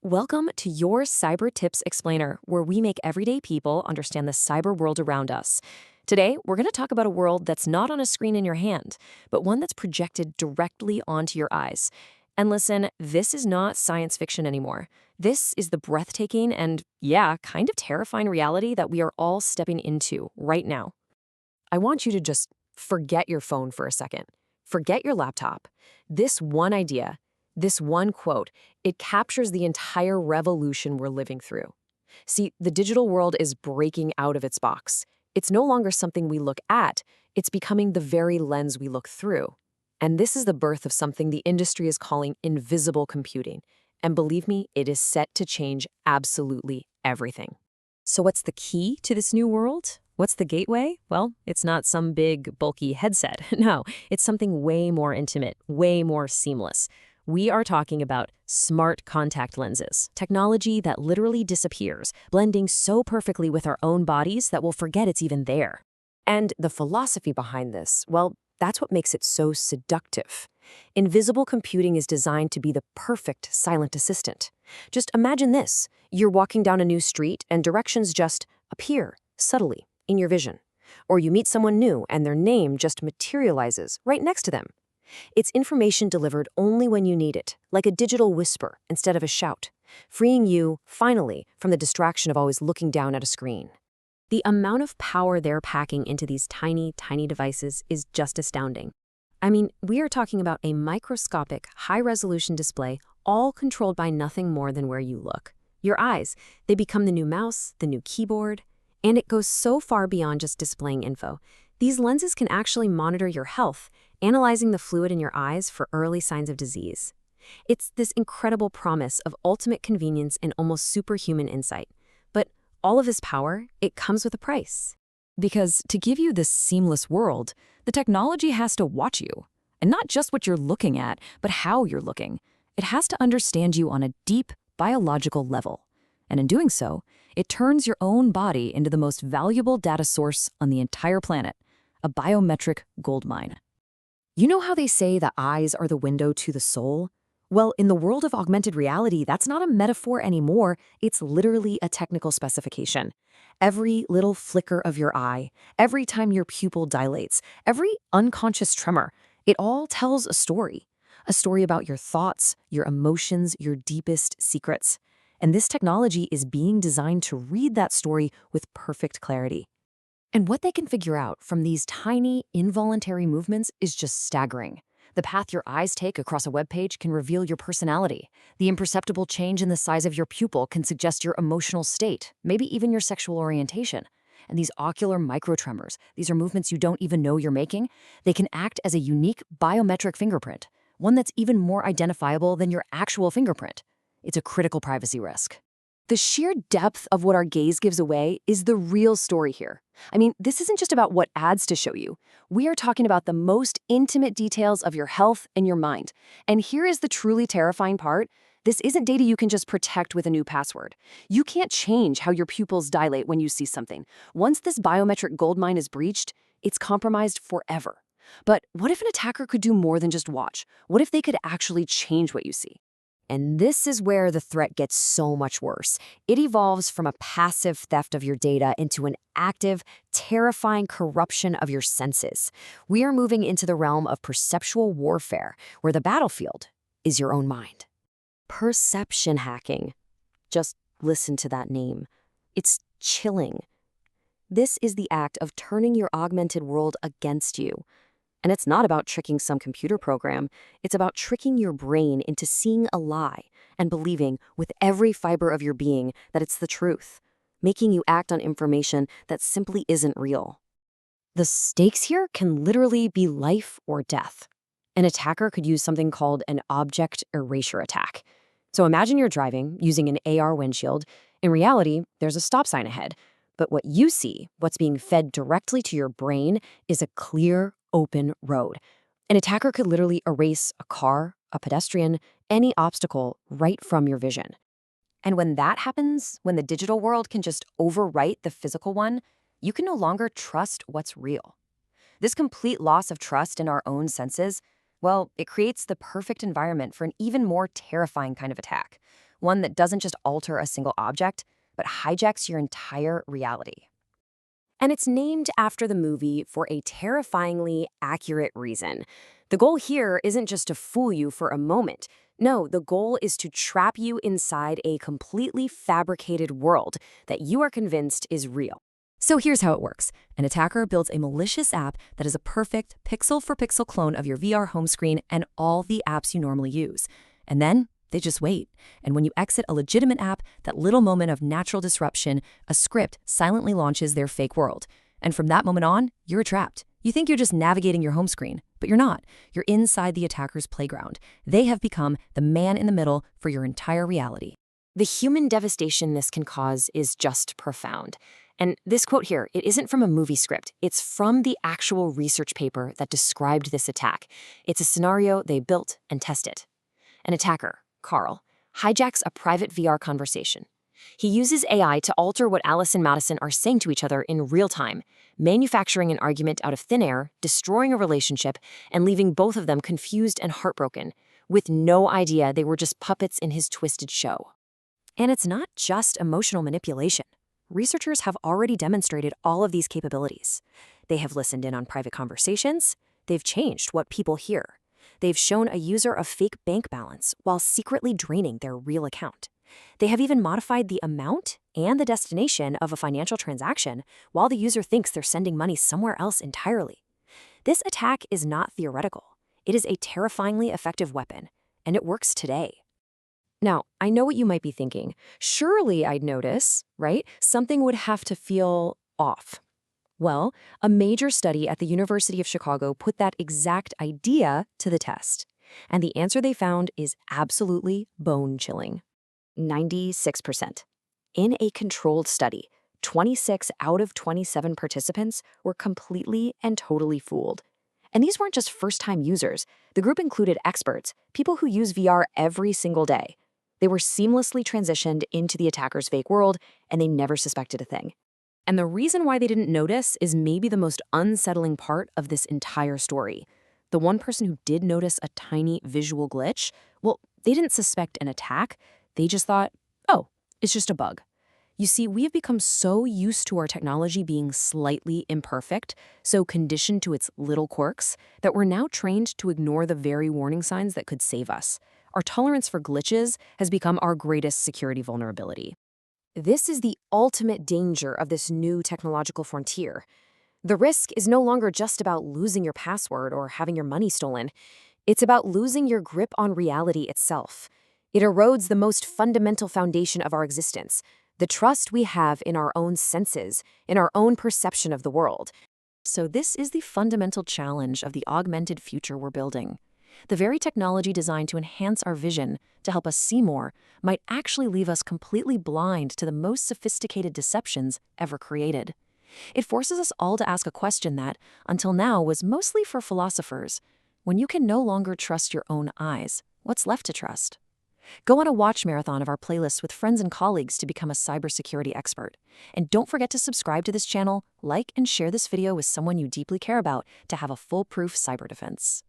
Welcome to your Cyber Tips Explainer, where we make everyday people understand the cyber world around us. Today, we're going to talk about a world that's not on a screen in your hand, but one that's projected directly onto your eyes. And listen, this is not science fiction anymore. This is the breathtaking and, yeah, kind of terrifying reality that we are all stepping into right now. I want you to just forget your phone for a second. Forget your laptop. This one idea, this one quote, it captures the entire revolution we're living through. See, the digital world is breaking out of its box. It's no longer something we look at, it's becoming the very lens we look through. And this is the birth of something the industry is calling invisible computing. And believe me, it is set to change absolutely everything. So what's the key to this new world? What's the gateway? Well, it's not some big, bulky headset. No, it's something way more intimate, way more seamless. We are talking about smart contact lenses, technology that literally disappears, blending so perfectly with our own bodies that we'll forget it's even there. And the philosophy behind this, well, that's what makes it so seductive. Invisible computing is designed to be the perfect silent assistant. Just imagine this. You're walking down a new street and directions just appear subtly in your vision. Or you meet someone new and their name just materializes right next to them. It's information delivered only when you need it, like a digital whisper instead of a shout, freeing you, finally, from the distraction of always looking down at a screen. The amount of power they're packing into these tiny, tiny devices is just astounding. I mean, we are talking about a microscopic, high-resolution display, all controlled by nothing more than where you look. Your eyes, they become the new mouse, the new keyboard, and it goes so far beyond just displaying info. These lenses can actually monitor your health, analyzing the fluid in your eyes for early signs of disease. It's this incredible promise of ultimate convenience and almost superhuman insight. But all of this power, it comes with a price. Because to give you this seamless world, the technology has to watch you. And not just what you're looking at, but how you're looking. It has to understand you on a deep, biological level. And in doing so, it turns your own body into the most valuable data source on the entire planet, a biometric goldmine. You know how they say the eyes are the window to the soul? Well, in the world of augmented reality, that's not a metaphor anymore. It's literally a technical specification. Every little flicker of your eye, every time your pupil dilates, every unconscious tremor, it all tells a story. A story about your thoughts, your emotions, your deepest secrets. And this technology is being designed to read that story with perfect clarity. And what they can figure out from these tiny, involuntary movements is just staggering. The path your eyes take across a web page can reveal your personality. The imperceptible change in the size of your pupil can suggest your emotional state, maybe even your sexual orientation. And these ocular microtremors, these are movements you don't even know you're making, they can act as a unique biometric fingerprint, one that's even more identifiable than your actual fingerprint. It's a critical privacy risk. The sheer depth of what our gaze gives away is the real story here. I mean, this isn't just about what ads to show you. We are talking about the most intimate details of your health and your mind. And here is the truly terrifying part. This isn't data you can just protect with a new password. You can't change how your pupils dilate when you see something. Once this biometric goldmine is breached, it's compromised forever. But what if an attacker could do more than just watch? What if they could actually change what you see? And this is where the threat gets so much worse. It evolves from a passive theft of your data into an active, terrifying corruption of your senses. We are moving into the realm of perceptual warfare, where the battlefield is your own mind. Perception hacking. Just listen to that name. It's chilling. This is the act of turning your augmented world against you. And it's not about tricking some computer program. It's about tricking your brain into seeing a lie and believing with every fiber of your being that it's the truth, making you act on information that simply isn't real. The stakes here can literally be life or death. An attacker could use something called an object erasure attack. So imagine you're driving using an AR windshield. In reality, there's a stop sign ahead. But what you see, what's being fed directly to your brain, is a clear, open road. An attacker could literally erase a car, a pedestrian, any obstacle right from your vision. And when that happens, when the digital world can just overwrite the physical one, you can no longer trust what's real. This complete loss of trust in our own senses, well, it creates the perfect environment for an even more terrifying kind of attack, one that doesn't just alter a single object, but hijacks your entire reality. And it's named after the movie for a terrifyingly accurate reason. The goal here isn't just to fool you for a moment. No, the goal is to trap you inside a completely fabricated world that you are convinced is real. So here's how it works. An attacker builds a malicious app that is a perfect pixel-for-pixel clone of your VR home screen and all the apps you normally use. And then they just wait. And when you exit a legitimate app, that little moment of natural disruption, a script silently launches their fake world. And from that moment on, you're trapped. You think you're just navigating your home screen, but you're not. You're inside the attacker's playground. They have become the man in the middle for your entire reality. The human devastation this can cause is just profound. And this quote here, it isn't from a movie script. It's from the actual research paper that described this attack. It's a scenario they built and tested. An attacker, Carl, hijacks a private VR conversation. He uses AI to alter what Alice and Madison are saying to each other in real time, manufacturing an argument out of thin air, destroying a relationship, and leaving both of them confused and heartbroken, with no idea they were just puppets in his twisted show. And it's not just emotional manipulation. Researchers have already demonstrated all of these capabilities. They have listened in on private conversations. They've changed what people hear. They've shown a user a fake bank balance while secretly draining their real account. They have even modified the amount and the destination of a financial transaction while the user thinks they're sending money somewhere else entirely. This attack is not theoretical. It is a terrifyingly effective weapon, and it works today. Now, I know what you might be thinking. Surely I'd notice, right? Something would have to feel off. Well, a major study at the University of Chicago put that exact idea to the test. And the answer they found is absolutely bone-chilling. 96%. In a controlled study, 26 out of 27 participants were completely and totally fooled. And these weren't just first-time users. The group included experts, people who use VR every single day. They were seamlessly transitioned into the attacker's fake world, and they never suspected a thing. And the reason why they didn't notice is maybe the most unsettling part of this entire story. The one person who did notice a tiny visual glitch, well, they didn't suspect an attack. They just thought, oh, it's just a bug. You see, we have become so used to our technology being slightly imperfect, so conditioned to its little quirks, that we're now trained to ignore the very warning signs that could save us. Our tolerance for glitches has become our greatest security vulnerability. This is the ultimate danger of this new technological frontier. The risk is no longer just about losing your password or having your money stolen. It's about losing your grip on reality itself. It erodes the most fundamental foundation of our existence, the trust we have in our own senses, in our own perception of the world. So this is the fundamental challenge of the augmented future we're building. The very technology designed to enhance our vision, to help us see more, might actually leave us completely blind to the most sophisticated deceptions ever created. It forces us all to ask a question that, until now, was mostly for philosophers. When you can no longer trust your own eyes, what's left to trust? Go on a watch marathon of our playlists with friends and colleagues to become a cybersecurity expert. And don't forget to subscribe to this channel, like and share this video with someone you deeply care about to have a foolproof cyber defense.